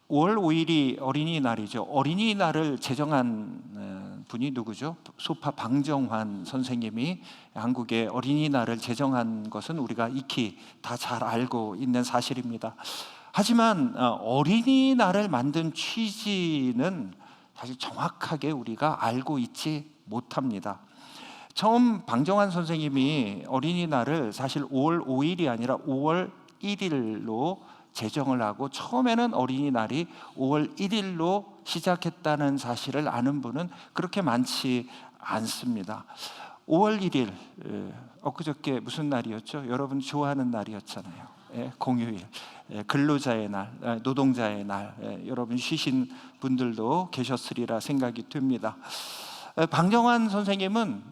5월 5일이 어린이날이죠. 어린이날을 제정한 분이 누구죠? 소파 방정환 선생님이 한국의 어린이날을 제정한 것은 우리가 익히 다 잘 알고 있는 사실입니다. 하지만 어린이날을 만든 취지는 사실 정확하게 우리가 알고 있지 못합니다. 처음 방정환 선생님이 어린이날을 사실 5월 5일이 아니라 5월 1일로 제정을 하고, 처음에는 어린이날이 5월 1일로 시작했다는 사실을 아는 분은 그렇게 많지 않습니다. 5월 1일, 엊그저께 무슨 날이었죠? 여러분 좋아하는 날이었잖아요. 공휴일, 근로자의 날, 노동자의 날, 여러분 쉬신 분들도 계셨으리라 생각이 됩니다. 방정환 선생님은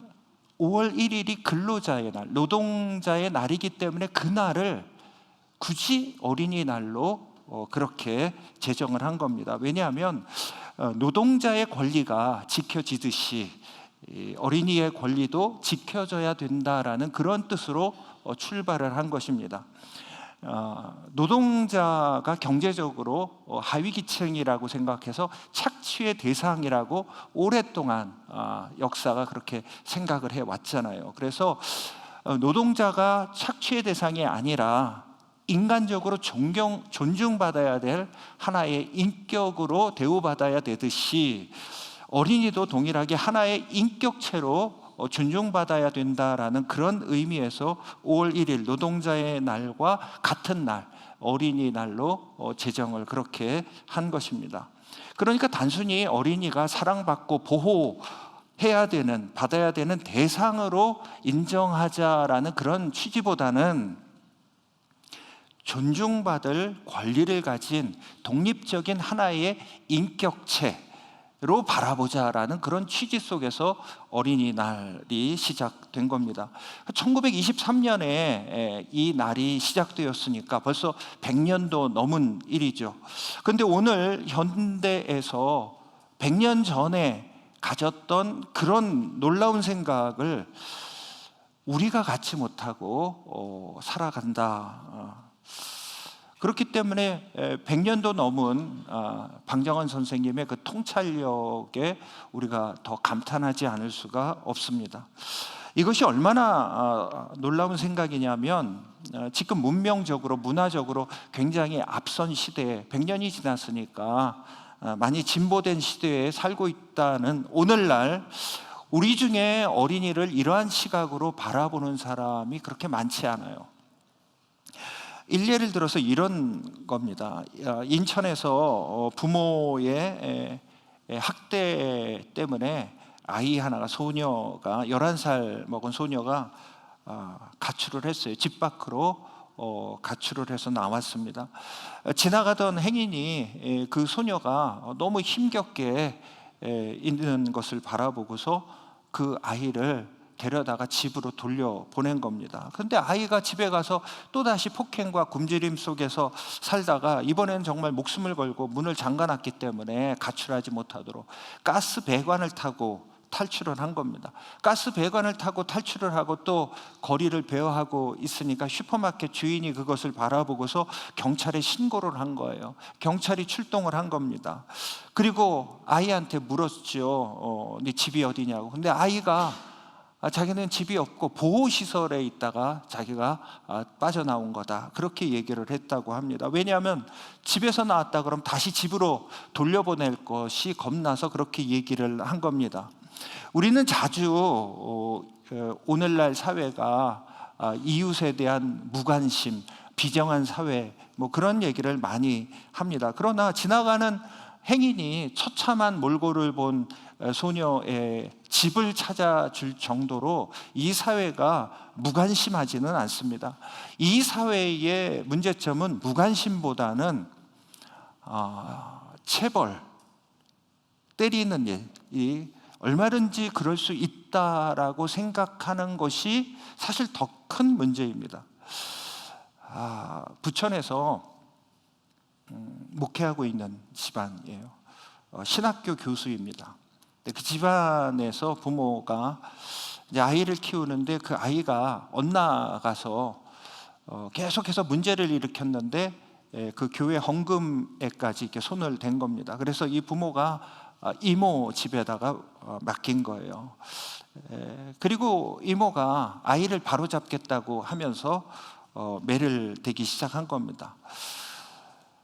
5월 1일이 근로자의 날, 노동자의 날이기 때문에 그날을 굳이 어린이날로 그렇게 제정을 한 겁니다. 왜냐하면 노동자의 권리가 지켜지듯이 어린이의 권리도 지켜져야 된다라는 그런 뜻으로 출발을 한 것입니다. 노동자가 경제적으로 하위 기층이라고 생각해서 착취의 대상이라고 오랫동안 역사가 그렇게 생각을 해왔잖아요. 그래서 노동자가 착취의 대상이 아니라 인간적으로 존중받아야 될 하나의 인격으로 대우받아야 되듯이 어린이도 동일하게 하나의 인격체로 존중받아야 된다라는 그런 의미에서 5월 1일 노동자의 날과 같은 날, 어린이날로 제정을 그렇게 한 것입니다. 그러니까 단순히 어린이가 사랑받고 보호해야 되는, 받아야 되는 대상으로 인정하자라는 그런 취지보다는 존중받을 권리를 가진 독립적인 하나의 인격체로 바라보자라는 그런 취지 속에서 어린이날이 시작된 겁니다. 1923년에 이 날이 시작되었으니까 벌써 100년도 넘은 일이죠. 그런데 오늘 현대에서 100년 전에 가졌던 그런 놀라운 생각을 우리가 갖지 못하고 살아간다. 그렇기 때문에 100년도 넘은 방정환 선생님의 그 통찰력에 우리가 더 감탄하지 않을 수가 없습니다. 이것이 얼마나 놀라운 생각이냐면 지금 문명적으로, 문화적으로 굉장히 앞선 시대에 100년이 지났으니까 많이 진보된 시대에 살고 있다는 오늘날 우리 중에 어린이를 이러한 시각으로 바라보는 사람이 그렇게 많지 않아요. 일례를 들어서 이런 겁니다. 인천에서 부모의 학대 때문에 아이 하나가, 소녀가 11살 먹은 소녀가 가출을 했어요. 집 밖으로 가출을 해서 나왔습니다. 지나가던 행인이 그 소녀가 너무 힘겹게 있는 것을 바라보고서 그 아이를 데려다가 집으로 돌려보낸 겁니다. 그런데 아이가 집에 가서 또다시 폭행과 굶주림 속에서 살다가 이번엔 정말 목숨을 걸고 문을 잠가놨기 때문에 가출하지 못하도록 가스 배관을 타고 탈출을 한 겁니다. 가스 배관을 타고 탈출을 하고 또 거리를 배회하고 있으니까 슈퍼마켓 주인이 그것을 바라보고서 경찰에 신고를 한 거예요. 경찰이 출동을 한 겁니다. 그리고 아이한테 물었죠. 네 집이 어디냐고. 근데 아이가 자기는 집이 없고 보호시설에 있다가 자기가 빠져나온 거다, 그렇게 얘기를 했다고 합니다. 왜냐하면 집에서 나왔다 그러면 다시 집으로 돌려보낼 것이 겁나서 그렇게 얘기를 한 겁니다. 우리는 자주 오늘날 사회가 이웃에 대한 무관심, 비정한 사회, 그런 얘기를 많이 합니다. 그러나 지나가는 행인이 처참한 몰골을 본 소녀의 집을 찾아줄 정도로 이 사회가 무관심하지는 않습니다. 이 사회의 문제점은 무관심보다는 체벌, 때리는 일이 얼마든지 그럴 수 있다라고 생각하는 것이 사실 더 큰 문제입니다. 부천에서 목회하고 있는 집안이에요. 신학교 교수입니다. 그 집안에서 부모가 이제 아이를 키우는데 그 아이가 엇나가서 계속해서 문제를 일으켰는데 그 교회 헌금에까지 이렇게 손을 댄 겁니다. 그래서 이 부모가 이모 집에다가 맡긴 거예요. 그리고 이모가 아이를 바로잡겠다고 하면서 매를 대기 시작한 겁니다.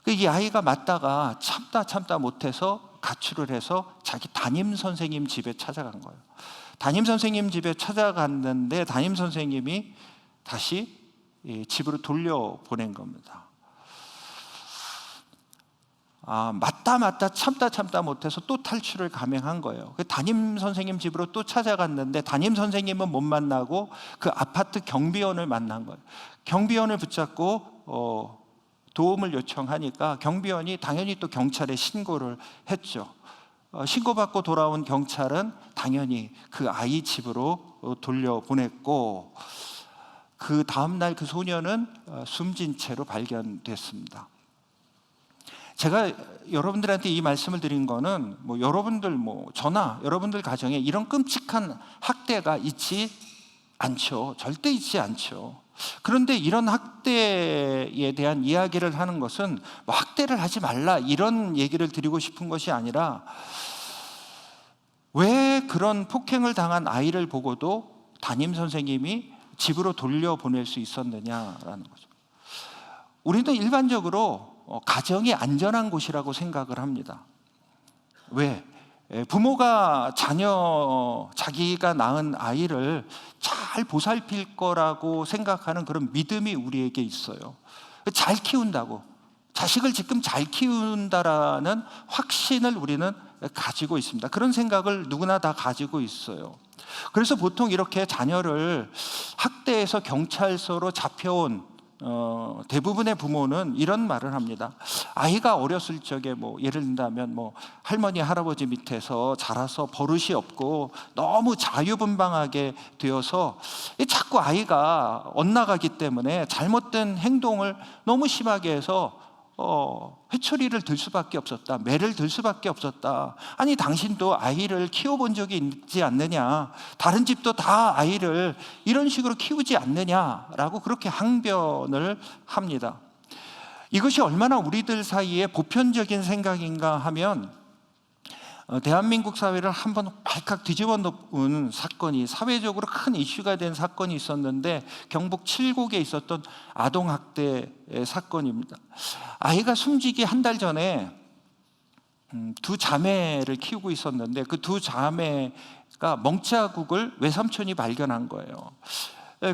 이 아이가 맞다가 참다 못해서 가출을 해서 자기 담임 선생님 집에 찾아간 거예요. 담임 선생님 집에 찾아갔는데 담임 선생님이 다시 집으로 돌려보낸 겁니다. 맞다 참다 못해서 또 탈출을 감행한 거예요. 담임 선생님 집으로 또 찾아갔는데 담임 선생님은 못 만나고 그 아파트 경비원을 만난 거예요. 경비원을 붙잡고 도움을 요청하니까 경비원이 당연히 또 경찰에 신고를 했죠. 신고받고 돌아온 경찰은 당연히 그 아이 집으로 돌려보냈고, 그 다음날 그 소녀는 숨진 채로 발견됐습니다. 제가 여러분들한테 이 말씀을 드린 거는 여러분들 저나 여러분들 가정에 이런 끔찍한 학대가 있지 않죠. 절대 있지 않죠. 그런데 이런 학대에 대한 이야기를 하는 것은 학대를 하지 말라 이런 얘기를 드리고 싶은 것이 아니라, 왜 그런 폭행을 당한 아이를 보고도 담임 선생님이 집으로 돌려보낼 수 있었느냐라는 거죠. 우리는 일반적으로 가정이 안전한 곳이라고 생각을 합니다. 왜? 부모가 자기가 낳은 아이를 잘 보살필 거라고 생각하는 그런 믿음이 우리에게 있어요. 잘 키운다고, 자식을 지금 잘 키운다라는 확신을 우리는 가지고 있습니다. 그런 생각을 누구나 다 가지고 있어요. 그래서 보통 이렇게 자녀를 학대해서 경찰서로 잡혀온 대부분의 부모는 이런 말을 합니다. 아이가 어렸을 적에 예를 든다면 할머니 할아버지 밑에서 자라서 버릇이 없고 너무 자유분방하게 되어서 자꾸 아이가 엇나가기 때문에 잘못된 행동을 너무 심하게 해서 회초리를 들 수밖에 없었다, 매를 들 수밖에 없었다. 아니 당신도 아이를 키워본 적이 있지 않느냐, 다른 집도 다 아이를 이런 식으로 키우지 않느냐라고 그렇게 항변을 합니다. 이것이 얼마나 우리들 사이에 보편적인 생각인가 하면, 대한민국 사회를 한번 발칵 뒤집어 놓은 사건이, 사회적으로 큰 이슈가 된 사건이 있었는데, 경북 칠곡에 있었던 아동학대 사건입니다. 아이가 숨지기 한 달 전에 두 자매를 키우고 있었는데, 그 두 자매가 멍자국을 외삼촌이 발견한 거예요.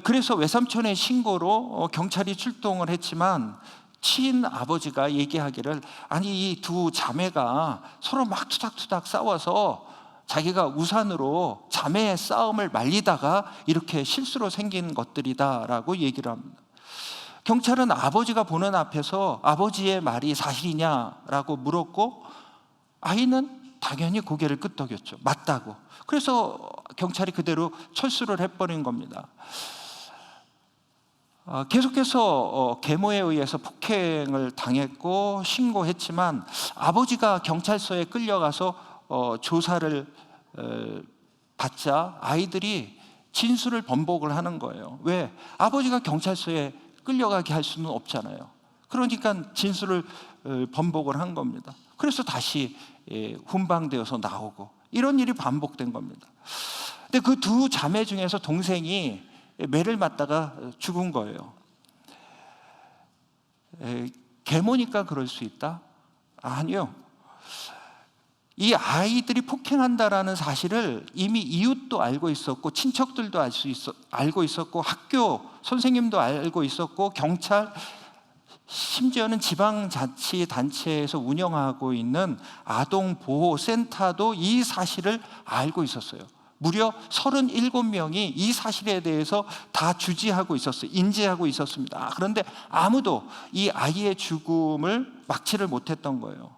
그래서 외삼촌의 신고로 경찰이 출동을 했지만, 친아버지가 얘기하기를, 아니 이 두 자매가 서로 막 투닥투닥 싸워서 자기가 우산으로 자매의 싸움을 말리다가 이렇게 실수로 생긴 것들이다라고 얘기를 합니다. 경찰은 아버지가 보는 앞에서 아버지의 말이 사실이냐라고 물었고, 아이는 당연히 고개를 끄덕였죠. 맞다고. 그래서 경찰이 그대로 철수를 해버린 겁니다. 계속해서 계모에 의해서 폭행을 당했고 신고했지만, 아버지가 경찰서에 끌려가서 조사를 받자 아이들이 진술을 번복을 하는 거예요. 왜? 아버지가 경찰서에 끌려가게 할 수는 없잖아요. 그러니까 진술을 번복을 한 겁니다. 그래서 다시 훈방되어서 나오고, 이런 일이 반복된 겁니다. 근데 그 두 자매 중에서 동생이 매를 맞다가 죽은 거예요. 계모니까 그럴 수 있다? 아니요. 이 아이들이 폭행한다라는 사실을 이미 이웃도 알고 있었고, 친척들도 알고 있었고, 학교 선생님도 알고 있었고, 경찰, 심지어는 지방자치단체에서 운영하고 있는 아동보호센터도 이 사실을 알고 있었어요. 무려 37명이 이 사실에 대해서 다 주지하고 있었어요. 인지하고 있었습니다. 그런데 아무도 이 아이의 죽음을 막지를 못했던 거예요.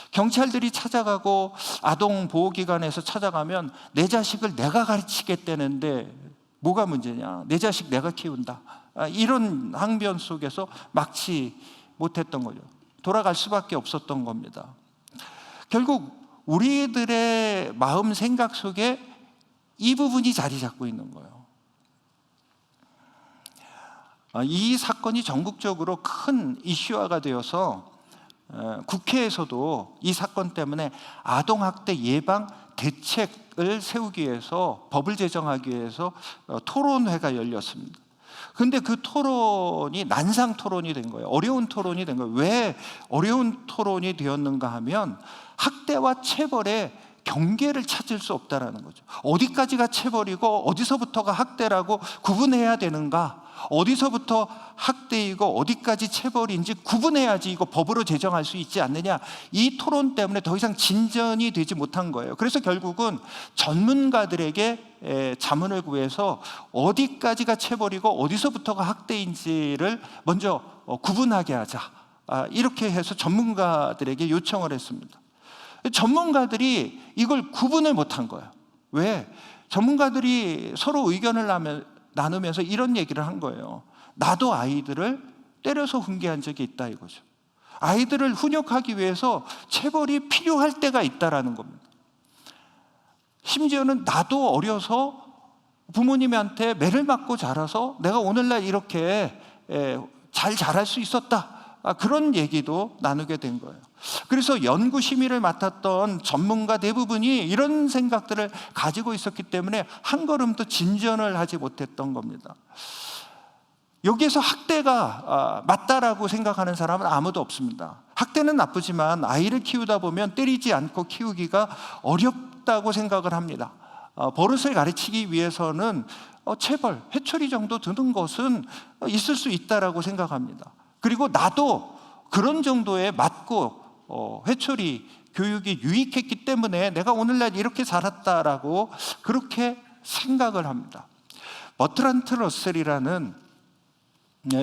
경찰들이 찾아가고 아동보호기관에서 찾아가면 내 자식을 내가 가르치겠다는데 뭐가 문제냐, 내 자식 내가 키운다, 이런 항변 속에서 막지 못했던 거죠. 돌아갈 수밖에 없었던 겁니다. 결국 우리들의 마음 생각 속에 이 부분이 자리 잡고 있는 거예요. 이 사건이 전국적으로 큰 이슈화가 되어서 국회에서도 이 사건 때문에 아동학대 예방 대책을 세우기 위해서, 법을 제정하기 위해서 토론회가 열렸습니다. 근데 그 토론이 난상 토론이 된 거예요. 어려운 토론이 된 거예요. 왜 어려운 토론이 되었는가 하면 학대와 체벌의 경계를 찾을 수 없다라는 거죠. 어디까지가 체벌이고 어디서부터가 학대라고 구분해야 되는가? 어디서부터 학대이고 어디까지 체벌인지 구분해야지 이거 법으로 제정할 수 있지 않느냐. 이 토론 때문에 더 이상 진전이 되지 못한 거예요. 그래서 결국은 전문가들에게 자문을 구해서 어디까지가 체벌이고 어디서부터가 학대인지를 먼저 구분하게 하자, 이렇게 해서 전문가들에게 요청을 했습니다. 전문가들이 이걸 구분을 못한 거예요. 왜? 전문가들이 서로 의견을 나누면서 이런 얘기를 한 거예요. 나도 아이들을 때려서 훈계한 적이 있다 이거죠. 아이들을 훈육하기 위해서 체벌이 필요할 때가 있다라는 겁니다. 심지어는 나도 어려서 부모님한테 매를 맞고 자라서 내가 오늘날 이렇게 잘 자랄 수 있었다, 그런 얘기도 나누게 된 거예요. 그래서 연구 심의를 맡았던 전문가 대부분이 이런 생각들을 가지고 있었기 때문에 한 걸음도 진전을 하지 못했던 겁니다. 여기에서 학대가 맞다라고 생각하는 사람은 아무도 없습니다. 학대는 나쁘지만 아이를 키우다 보면 때리지 않고 키우기가 어렵다고 생각을 합니다. 버릇을 가르치기 위해서는 체벌, 회초리 정도 드는 것은 있을 수 있다라고 생각합니다. 그리고 나도 그런 정도에 맞고 회초리 교육이 유익했기 때문에 내가 오늘날 이렇게 살았다라고 그렇게 생각을 합니다. 버트란트 러셀이라는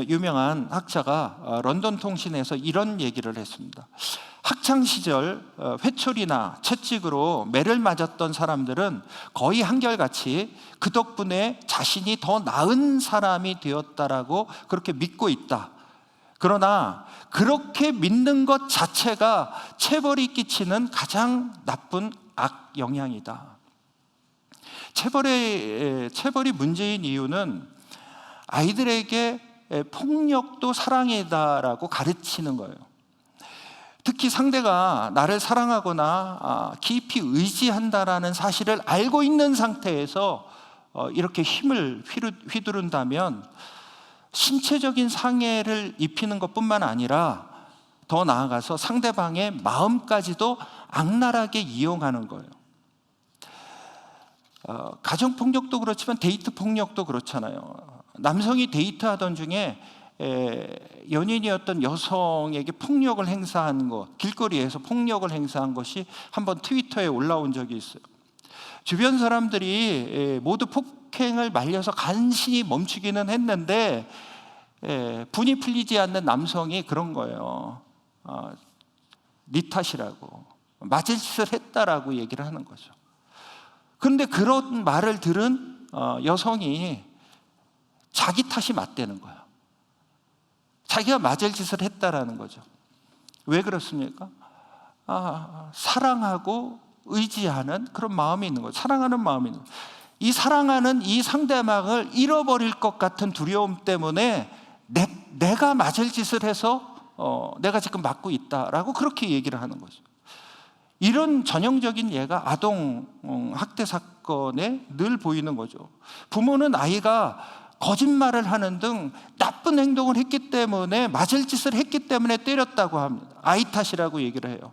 유명한 학자가 런던 통신에서 이런 얘기를 했습니다. 학창시절 회초리나 채찍으로 매를 맞았던 사람들은 거의 한결같이 그 덕분에 자신이 더 나은 사람이 되었다라고 그렇게 믿고 있다. 그러나 그렇게 믿는 것 자체가 체벌이 끼치는 가장 나쁜 악영향이다. 체벌이 문제인 이유는 아이들에게 폭력도 사랑이다라고 가르치는 거예요. 특히 상대가 나를 사랑하거나 깊이 의지한다라는 사실을 알고 있는 상태에서 이렇게 힘을 휘두른다면 신체적인 상해를 입히는 것뿐만 아니라 더 나아가서 상대방의 마음까지도 악랄하게 이용하는 거예요. 가정폭력도 그렇지만 데이트폭력도 그렇잖아요. 남성이 데이트하던 중에 연인이었던 여성에게 폭력을 행사한 것, 길거리에서 폭력을 행사한 것이 한번 트위터에 올라온 적이 있어요. 주변 사람들이 모두 폭행을 말려서 간신히 멈추기는 했는데 분이 풀리지 않는 남성이 그런 거예요. 네 탓이라고, 맞을 짓을 했다라고 얘기를 하는 거죠. 그런데 그런 말을 들은 여성이 자기 탓이 맞대는 거예요. 자기가 맞을 짓을 했다라는 거죠. 왜 그렇습니까? 사랑하고 의지하는 그런 마음이 있는 거예요. 사랑하는 마음이 있는 거예요. 이 사랑하는 이 상대방을 잃어버릴 것 같은 두려움 때문에 내가 맞을 짓을 해서 내가 지금 맞고 있다라고 그렇게 얘기를 하는 거죠. 이런 전형적인 예가 아동 학대 사건에 늘 보이는 거죠. 부모는 아이가 거짓말을 하는 등 나쁜 행동을 했기 때문에, 맞을 짓을 했기 때문에 때렸다고 합니다. 아이 탓이라고 얘기를 해요.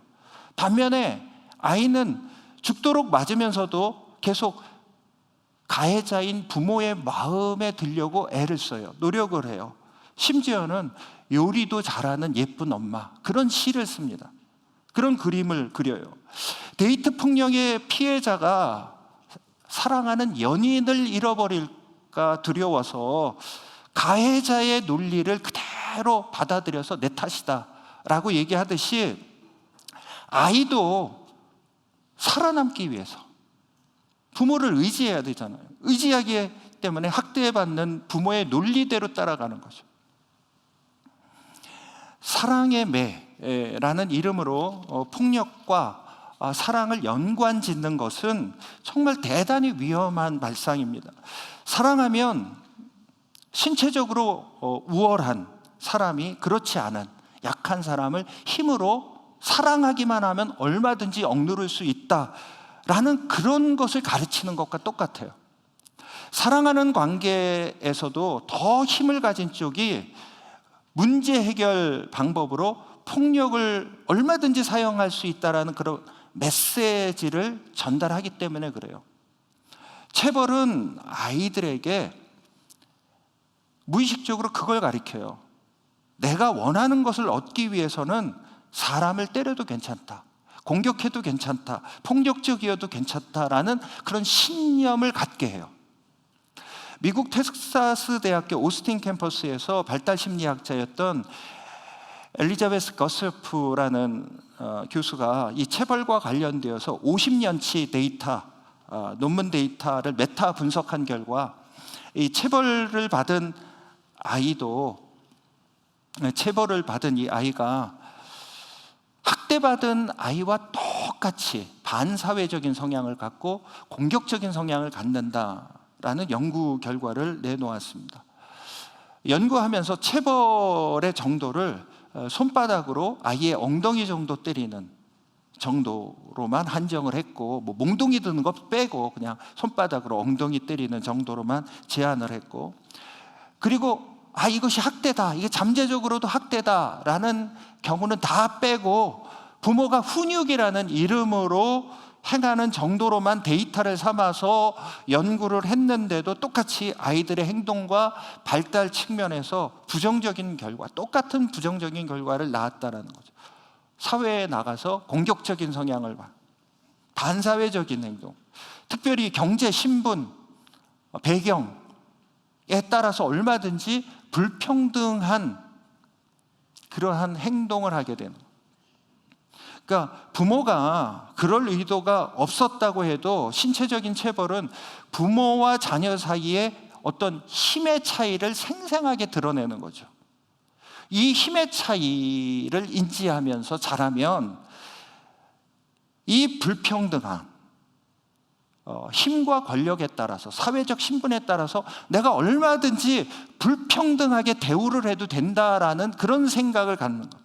반면에 아이는 죽도록 맞으면서도 계속 가해자인 부모의 마음에 들려고 애를 써요. 노력을 해요. 심지어는 요리도 잘하는 예쁜 엄마, 그런 시를 씁니다. 그런 그림을 그려요. 데이트 폭력의 피해자가 사랑하는 연인을 잃어버릴까 두려워서 가해자의 논리를 그대로 받아들여서 내 탓이다 라고 얘기하듯이, 아이도 살아남기 위해서 부모를 의지해야 되잖아요. 의지하기 때문에 학대받는 부모의 논리대로 따라가는 거죠. 사랑의 매라는 이름으로 폭력과 사랑을 연관 짓는 것은 정말 대단히 위험한 발상입니다. 사랑하면 신체적으로 우월한 사람이 그렇지 않은 약한 사람을 힘으로 사랑하기만 하면 얼마든지 억누를 수 있다라는 그런 것을 가르치는 것과 똑같아요. 사랑하는 관계에서도 더 힘을 가진 쪽이 문제 해결 방법으로 폭력을 얼마든지 사용할 수 있다라는 그런 메시지를 전달하기 때문에 그래요. 체벌은 아이들에게 무의식적으로 그걸 가르쳐요. 내가 원하는 것을 얻기 위해서는 사람을 때려도 괜찮다, 공격해도 괜찮다, 폭력적이어도 괜찮다라는 그런 신념을 갖게 해요. 미국 텍사스 대학교 오스틴 캠퍼스에서 발달 심리학자였던 엘리자베스 거슬프라는 교수가 이 체벌과 관련되어서 50년치 데이터, 논문 데이터를 메타 분석한 결과 이 체벌을 받은 이 아이가 학대받은 아이와 똑같이 반사회적인 성향을 갖고 공격적인 성향을 갖는다라는 연구 결과를 내놓았습니다. 연구하면서 체벌의 정도를 손바닥으로 아이의 엉덩이 정도 때리는 정도로만 한정을 했고, 몽둥이 드는 거 빼고 그냥 손바닥으로 엉덩이 때리는 정도로만 제한을 했고, 그리고 이것이 학대다, 이게 잠재적으로도 학대다라는 경우는 다 빼고 부모가 훈육이라는 이름으로 행하는 정도로만 데이터를 삼아서 연구를 했는데도 똑같이 아이들의 행동과 발달 측면에서 똑같은 부정적인 결과를 낳았다는 거죠. 사회에 나가서 공격적인 성향을 반사회적인 행동, 특별히 경제, 신분, 배경에 따라서 얼마든지 불평등한 그러한 행동을 하게 되는 거예요. 그러니까 부모가 그럴 의도가 없었다고 해도 신체적인 체벌은 부모와 자녀 사이에 어떤 힘의 차이를 생생하게 드러내는 거죠. 이 힘의 차이를 인지하면서 자라면 이 불평등한 힘과 권력에 따라서, 사회적 신분에 따라서 내가 얼마든지 불평등하게 대우를 해도 된다라는 그런 생각을 갖는 것.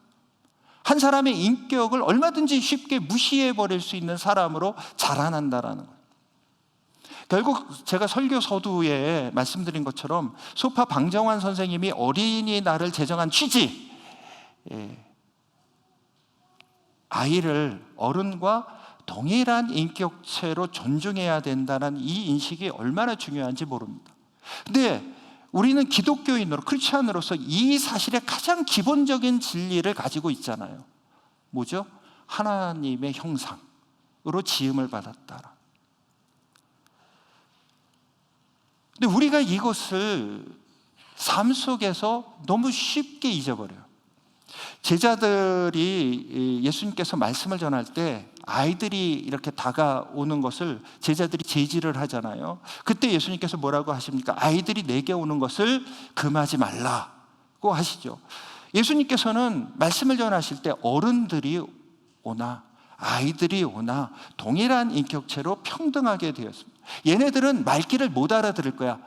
한 사람의 인격을 얼마든지 쉽게 무시해버릴 수 있는 사람으로 자라난다라는 것. 결국 제가 설교 서두에 말씀드린 것처럼 소파 방정환 선생님이 어린이날을 제정한 취지, 아이를 어른과 동일한 인격체로 존중해야 된다는 이 인식이 얼마나 중요한지 모릅니다. 근데 우리는 기독교인으로, 크리스찬으로서 이 사실의 가장 기본적인 진리를 가지고 있잖아요. 뭐죠? 하나님의 형상으로 지음을 받았다. 근데 우리가 이것을 삶 속에서 너무 쉽게 잊어버려요. 제자들이 예수님께서 말씀을 전할 때 아이들이 이렇게 다가오는 것을 제자들이 제지를 하잖아요. 그때 예수님께서 뭐라고 하십니까? 아이들이 내게 오는 것을 금하지 말라고 하시죠. 예수님께서는 말씀을 전하실 때 어른들이 오나 아이들이 오나 동일한 인격체로 평등하게 되었습니다. 얘네들은 말귀를 못 알아들을 거야,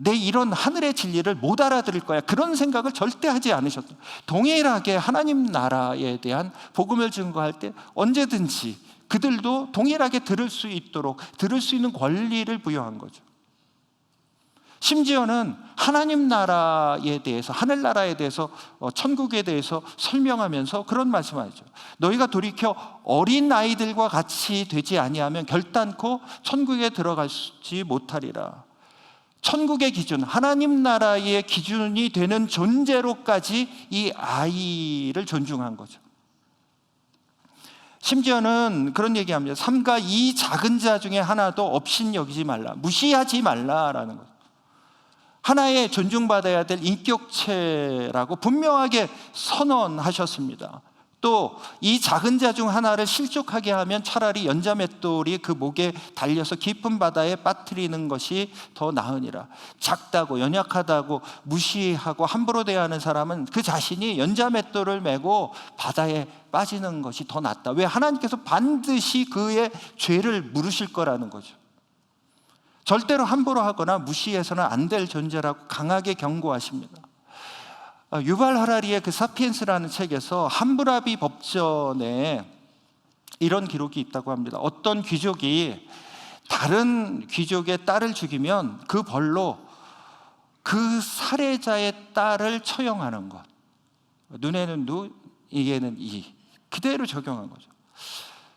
내 이런 하늘의 진리를 못 알아들을 거야, 그런 생각을 절대 하지 않으셨어요. 동일하게 하나님 나라에 대한 복음을 증거할 때 언제든지 그들도 동일하게 들을 수 있도록, 들을 수 있는 권리를 부여한 거죠. 심지어는 하나님 나라에 대해서, 하늘나라에 대해서, 천국에 대해서 설명하면서 그런 말씀하죠. 너희가 돌이켜 어린 아이들과 같이 되지 아니하면 결단코 천국에 들어가지 못하리라. 천국의 기준, 하나님 나라의 기준이 되는 존재로까지 이 아이를 존중한 거죠. 심지어는 그런 얘기합니다. 삼가 이 작은 자 중에 하나도 업신여기지 말라, 무시하지 말라라는 거죠. 하나의 존중받아야 될 인격체라고 분명하게 선언하셨습니다. 또 이 작은 자 중 하나를 실족하게 하면 차라리 연자맷돌이 그 목에 달려서 깊은 바다에 빠뜨리는 것이 더 나으니라. 작다고 연약하다고 무시하고 함부로 대하는 사람은 그 자신이 연자맷돌을 메고 바다에 빠지는 것이 더 낫다. 왜? 하나님께서 반드시 그의 죄를 물으실 거라는 거죠. 절대로 함부로 하거나 무시해서는 안 될 존재라고 강하게 경고하십니다. 유발 하라리의 그 사피엔스라는 책에서 함무라비 법전에 이런 기록이 있다고 합니다. 어떤 귀족이 다른 귀족의 딸을 죽이면 그 벌로 그 살해자의 딸을 처형하는 것. 눈에는 눈, 이에는 이. 그대로 적용한 거죠.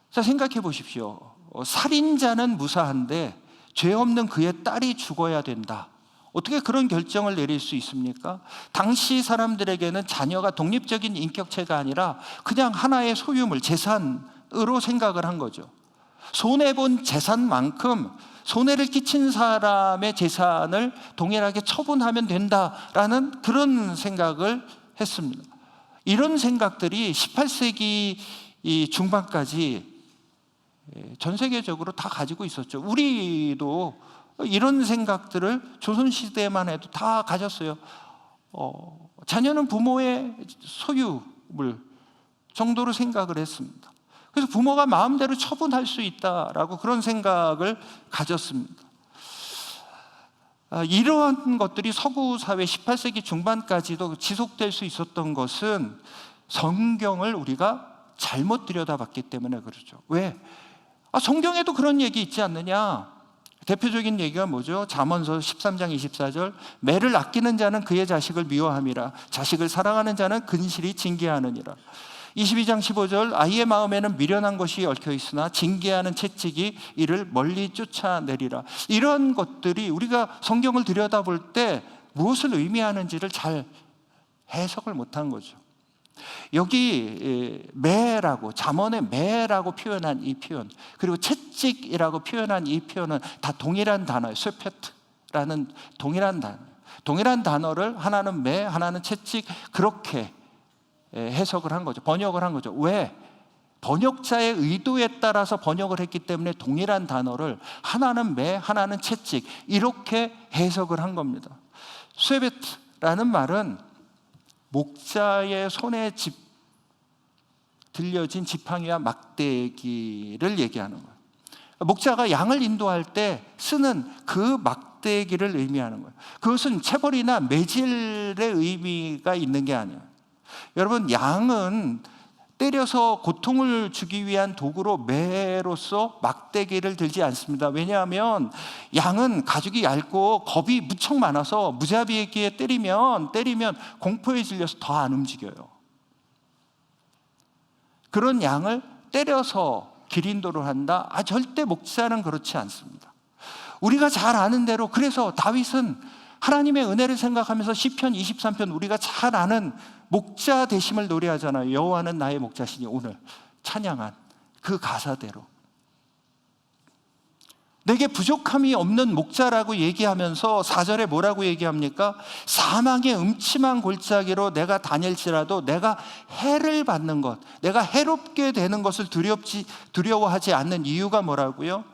자, 생각해 보십시오. 살인자는 무사한데 죄 없는 그의 딸이 죽어야 된다. 어떻게 그런 결정을 내릴 수 있습니까? 당시 사람들에게는 자녀가 독립적인 인격체가 아니라 그냥 하나의 소유물, 재산으로 생각을 한 거죠. 손해본 재산만큼 손해를 끼친 사람의 재산을 동일하게 처분하면 된다라는 그런 생각을 했습니다. 이런 생각들이 18세기 중반까지 전 세계적으로 다 가지고 있었죠. 우리도 이런 생각들을 조선시대만 해도 다 가졌어요. 자녀는 부모의 소유물 정도로 생각을 했습니다. 그래서 부모가 마음대로 처분할 수 있다라고 그런 생각을 가졌습니다. 이러한 것들이 서구 사회 18세기 중반까지도 지속될 수 있었던 것은 성경을 우리가 잘못 들여다봤기 때문에 그렇죠. 왜? 성경에도 그런 얘기 있지 않느냐? 대표적인 얘기가 뭐죠? 잠언서 13장 24절, 매를 아끼는 자는 그의 자식을 미워함이라, 자식을 사랑하는 자는 근실히 징계하느니라. 22장 15절, 아이의 마음에는 미련한 것이 얽혀 있으나 징계하는 채찍이 이를 멀리 쫓아내리라. 이런 것들이 우리가 성경을 들여다볼 때 무엇을 의미하는지를 잘 해석을 못한 거죠. 여기 매라고, 잠언의 매라고 표현한 이 표현, 그리고 채찍이라고 표현한 이 표현은 다 동일한 단어예요. 쇠페트라는 동일한 단어. 동일한 단어를 하나는 매, 하나는 채찍, 그렇게 해석을 한 거죠. 번역을 한 거죠. 왜? 번역자의 의도에 따라서 번역을 했기 때문에 동일한 단어를 하나는 매, 하나는 채찍, 이렇게 해석을 한 겁니다. 쇠베트라는 말은 목자의 손에 들려진 지팡이와 막대기를 얘기하는 거예요. 목자가 양을 인도할 때 쓰는 그 막대기를 의미하는 거예요. 그것은 체벌이나 매질의 의미가 있는 게 아니에요. 여러분, 양은 때려서 고통을 주기 위한 도구로 매로서 막대기를 들지 않습니다. 왜냐하면 양은 가죽이 얇고 겁이 무척 많아서 무자비하게 때리면 공포에 질려서 더 안 움직여요. 그런 양을 때려서 기린도를 한다? 절대 목자는 그렇지 않습니다. 우리가 잘 아는 대로, 그래서 다윗은 하나님의 은혜를 생각하면서 시편 23편, 우리가 잘 아는 목자 되심을 노래하잖아요. 여호와는 나의 목자시니, 오늘 찬양한 그 가사대로 내게 부족함이 없는 목자라고 얘기하면서 4절에 뭐라고 얘기합니까? 사망의 음침한 골짜기로 내가 다닐지라도 내가 해를 받는 것, 내가 해롭게 되는 것을 두려워하지 않는 이유가 뭐라고요?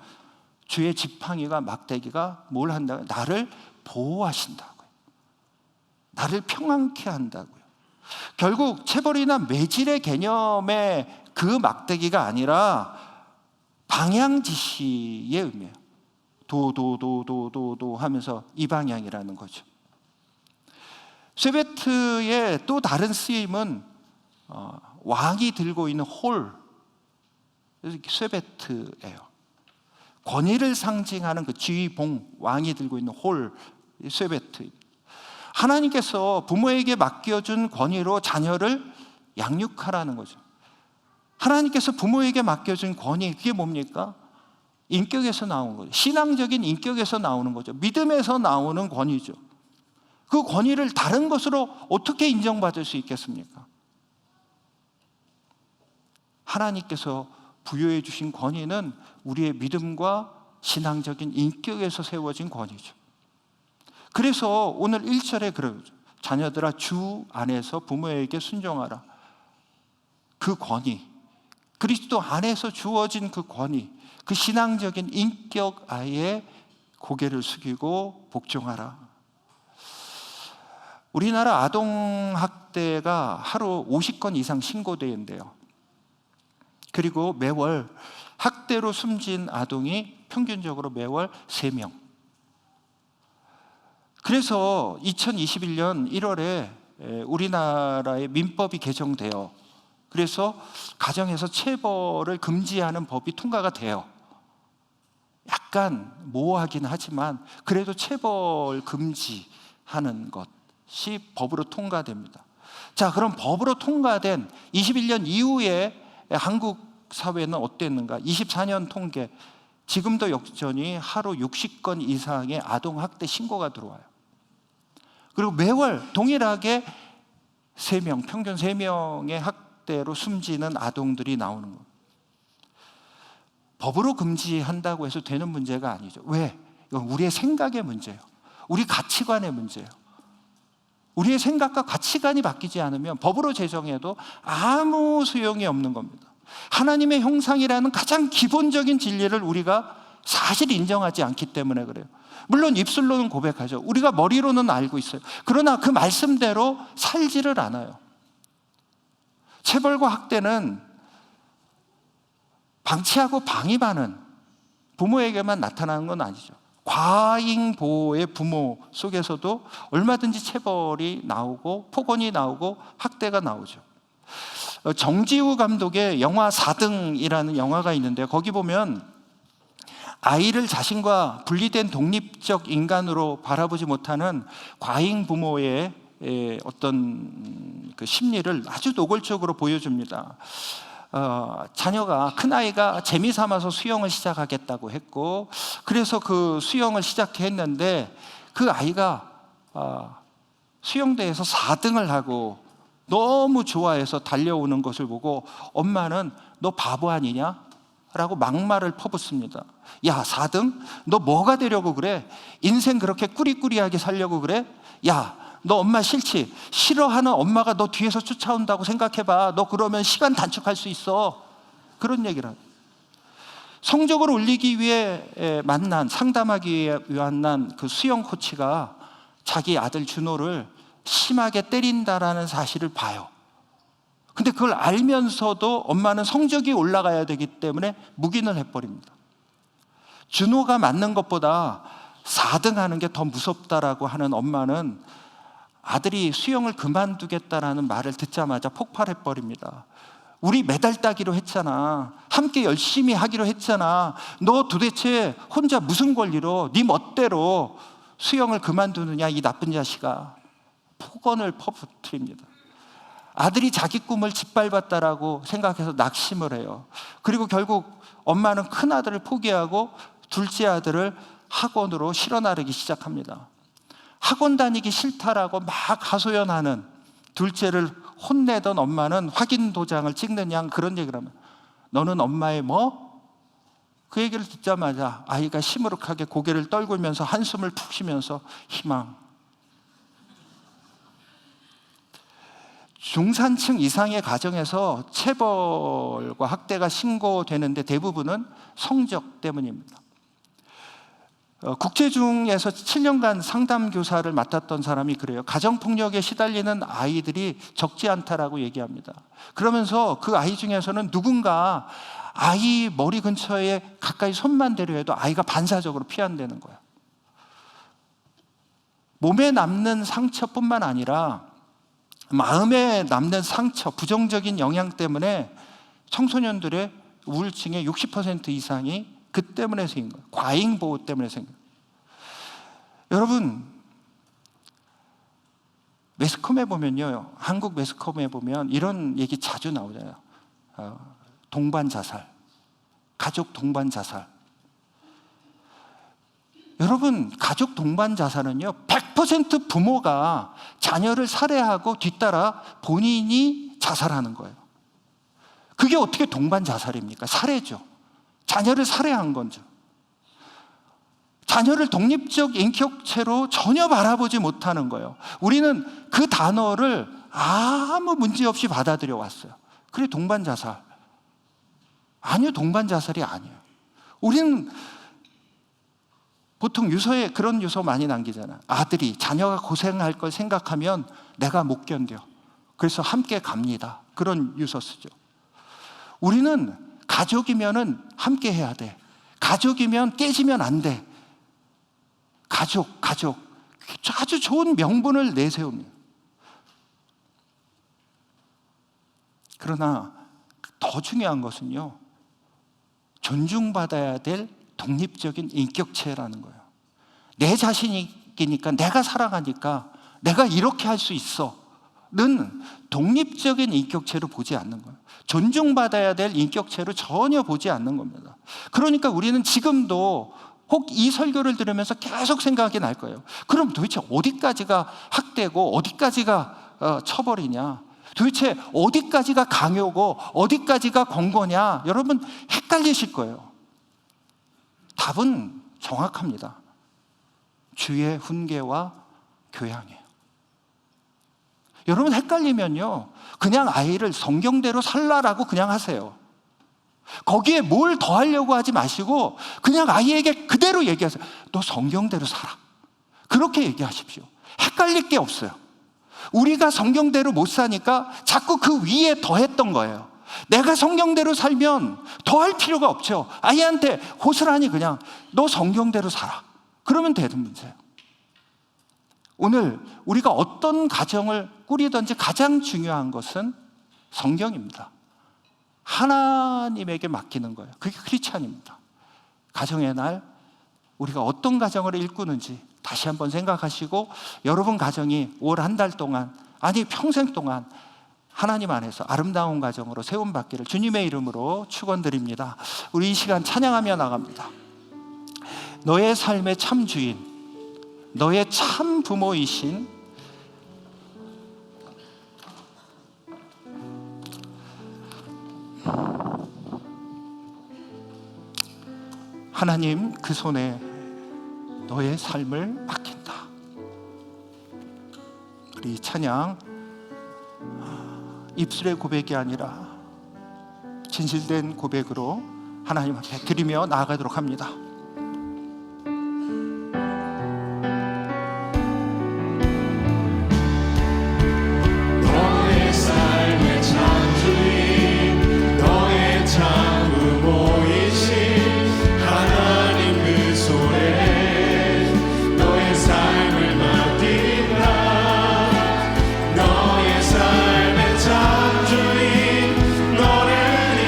주의 지팡이가, 막대기가 뭘 한다고요? 나를 보호하신다고요. 나를 평안케 한다고요. 결국 체벌이나 매질의 개념의 그 막대기가 아니라 방향지시의 의미예요. 도도도도도도 하면서 이 방향이라는 거죠. 쇠베트의 또 다른 쓰임은 왕이 들고 있는 홀, 쇠베트예요. 권위를 상징하는 그 지휘봉, 왕이 들고 있는 홀, 쇠베트. 하나님께서 부모에게 맡겨준 권위로 자녀를 양육하라는 거죠. 하나님께서 부모에게 맡겨준 권위, 그게 뭡니까? 인격에서 나오는 거죠. 신앙적인 인격에서 나오는 거죠. 믿음에서 나오는 권위죠. 그 권위를 다른 것으로 어떻게 인정받을 수 있겠습니까? 하나님께서 부여해 주신 권위는 우리의 믿음과 신앙적인 인격에서 세워진 권위죠. 그래서 오늘 1절에 그러죠. 자녀들아, 주 안에서 부모에게 순종하라. 그 권위, 그리스도 안에서 주어진 그 권위, 그 신앙적인 인격 아에 고개를 숙이고 복종하라. 우리나라 아동학대가 하루 50건 이상 신고되는데요. 그리고 매월 학대로 숨진 아동이 평균적으로 매월 3명. 그래서 2021년 1월에 우리나라의 민법이 개정돼요. 그래서 가정에서 체벌을 금지하는 법이 통과가 돼요. 약간 모호하긴 하지만 그래도 체벌 금지하는 것이 법으로 통과됩니다. 자, 그럼 법으로 통과된 21년 이후에 한국 사회는 어땠는가? 24년 통계, 지금도 여전히 하루 60건 이상의 아동학대 신고가 들어와요. 그리고 매월 동일하게 3명, 평균 3명의 학대로 숨지는 아동들이 나오는 겁니다. 법으로 금지한다고 해서 되는 문제가 아니죠. 왜? 이건 우리의 생각의 문제예요. 우리 가치관의 문제예요. 우리의 생각과 가치관이 바뀌지 않으면 법으로 제정해도 아무 소용이 없는 겁니다. 하나님의 형상이라는 가장 기본적인 진리를 우리가 사실 인정하지 않기 때문에 그래요. 물론 입술로는 고백하죠. 우리가 머리로는 알고 있어요. 그러나 그 말씀대로 살지를 않아요. 체벌과 학대는 방치하고 방임하는 부모에게만 나타나는 건 아니죠. 과잉 보호의 부모 속에서도 얼마든지 체벌이 나오고 폭언이 나오고 학대가 나오죠. 정지우 감독의 영화 4등이라는 영화가 있는데 거기 보면 아이를 자신과 분리된 독립적 인간으로 바라보지 못하는 과잉 부모의 어떤 그 심리를 아주 노골적으로 보여줍니다. 자녀가, 큰아이가 재미삼아서 수영을 시작하겠다고 했고, 그래서 그 수영을 시작했는데 그 아이가 수영대에서 4등을 하고 너무 좋아해서 달려오는 것을 보고 엄마는 너 바보 아니냐? 라고 막말을 퍼붓습니다. 야, 4등? 너 뭐가 되려고 그래? 인생 그렇게 꾸리꾸리하게 살려고 그래? 야, 너 엄마 싫지? 싫어하는 엄마가 너 뒤에서 쫓아온다고 생각해봐. 너 그러면 시간 단축할 수 있어. 그런 얘기를 하죠. 성적을 올리기 위해 상담하기 위해 만난 그 수영 코치가 자기 아들 준호를 심하게 때린다라는 사실을 봐요. 근데 그걸 알면서도 엄마는 성적이 올라가야 되기 때문에 묵인을 해버립니다. 준호가 맞는 것보다 4등 하는 게 더 무섭다라고 하는 엄마는 아들이 수영을 그만두겠다라는 말을 듣자마자 폭발해버립니다. 우리 메달 따기로 했잖아. 함께 열심히 하기로 했잖아. 너 도대체 혼자 무슨 권리로 네 멋대로 수영을 그만두느냐, 이 나쁜 자식아. 폭언을 퍼붓습니다. 아들이 자기 꿈을 짓밟았다라고 생각해서 낙심을 해요. 그리고 결국 엄마는 큰 아들을 포기하고 둘째 아들을 학원으로 실어 나르기 시작합니다. 학원 다니기 싫다라고 막 하소연하는 둘째를 혼내던 엄마는 확인 도장을 찍는 양 그런 얘기를 하면, 너는 엄마의 뭐? 그 얘기를 듣자마자 아이가 시무룩하게 고개를 떨구면서 한숨을 푹 쉬면서 희망. 중산층 이상의 가정에서 체벌과 학대가 신고되는데 대부분은 성적 때문입니다. 국제중에서 7년간 상담교사를 맡았던 사람이 그래요. 가정폭력에 시달리는 아이들이 적지 않다라고 얘기합니다. 그러면서 그 아이 중에서는 누군가 아이 머리 근처에 가까이 손만 대려 해도 아이가 반사적으로 피한다는 거예요. 몸에 남는 상처뿐만 아니라 마음에 남는 상처, 부정적인 영향 때문에 청소년들의 우울증의 60% 이상이 그 때문에 생긴 거예요. 과잉 보호 때문에 생긴 거예요. 여러분, 매스컴에 보면요, 한국 매스컴에 보면 이런 얘기 자주 나오잖아요. 동반 자살, 가족 동반 자살. 여러분, 가족 동반 자살은요 100% 부모가 자녀를 살해하고 뒤따라 본인이 자살하는 거예요. 그게 어떻게 동반 자살입니까? 살해죠. 자녀를 살해한 거죠. 자녀를 독립적 인격체로 전혀 바라보지 못하는 거예요. 우리는 그 단어를 아무 문제 없이 받아들여 왔어요. 그래, 동반 자살. 아니요, 동반 자살이 아니에요. 우리는 보통 유서에 그런 유서 많이 남기잖아요. 아들이 자녀가 고생할 걸 생각하면 내가 못 견뎌. 그래서 함께 갑니다. 그런 유서 쓰죠. 우리는 가족이면은 함께 해야 돼. 가족이면 깨지면 안 돼. 가족. 아주 좋은 명분을 내세웁니다. 그러나 더 중요한 것은요, 존중받아야 될 독립적인 인격체라는 거예요. 내 자신이니까, 내가 살아가니까 내가 이렇게 할 수 있어 는 독립적인 인격체로 보지 않는 거예요. 존중받아야 될 인격체로 전혀 보지 않는 겁니다. 그러니까 우리는 지금도 혹 이 설교를 들으면서 계속 생각이 날 거예요. 그럼 도대체 어디까지가 학대고 어디까지가 처벌이냐, 도대체 어디까지가 강요고 어디까지가 권고냐, 여러분 헷갈리실 거예요. 답은 정확합니다. 주의 훈계와 교양이에요. 여러분 헷갈리면요, 그냥 아이를 성경대로 살라라고 그냥 하세요. 거기에 뭘 더 하려고 하지 마시고 그냥 아이에게 그대로 얘기하세요. 너 성경대로 살아. 그렇게 얘기하십시오. 헷갈릴 게 없어요. 우리가 성경대로 못 사니까 자꾸 그 위에 더했던 거예요. 내가 성경대로 살면 더 할 필요가 없죠. 아이한테 고스란히 그냥 너 성경대로 살아. 그러면 되는 문제예요. 오늘 우리가 어떤 가정을 꾸리든지 가장 중요한 것은 성경입니다. 하나님에게 맡기는 거예요. 그게 크리스찬입니다. 가정의 날 우리가 어떤 가정을 일구는지 다시 한번 생각하시고, 여러분 가정이 올 한 달 동안, 아니 평생 동안 하나님 안에서 아름다운 가정으로 세움받기를 주님의 이름으로 축원드립니다. 우리 이 시간 찬양하며 나갑니다. 너의 삶의 참 주인, 너의 참 부모이신 하나님, 그 손에 너의 삶을 맡긴다. 우리 찬양 입술의 고백이 아니라 진실된 고백으로 하나님 앞에 드리며 나아가도록 합니다. 너의 삶의 창조인, 너의 참 부모이신 하나님 그 손에 너의 삶을 맡긴다. 너의 삶의 창조인, 너를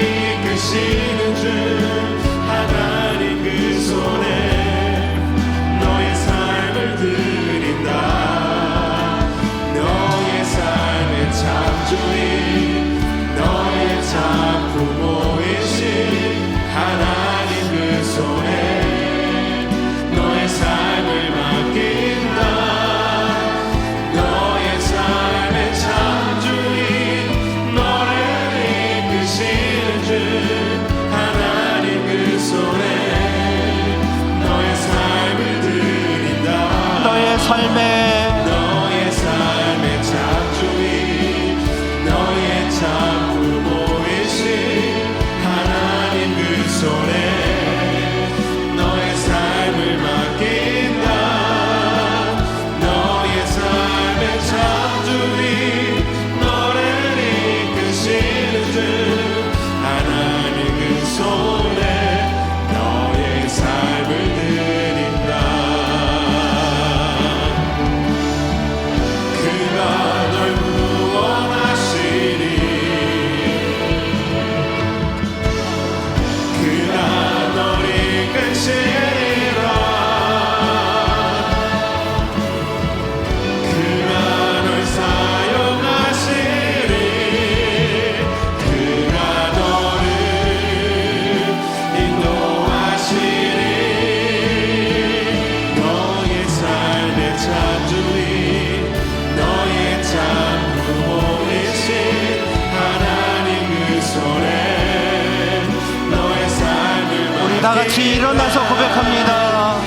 이끄시는 주 하나님 그 손에 너의 삶을 드린다. 다 같이 일어나서 고백합니다.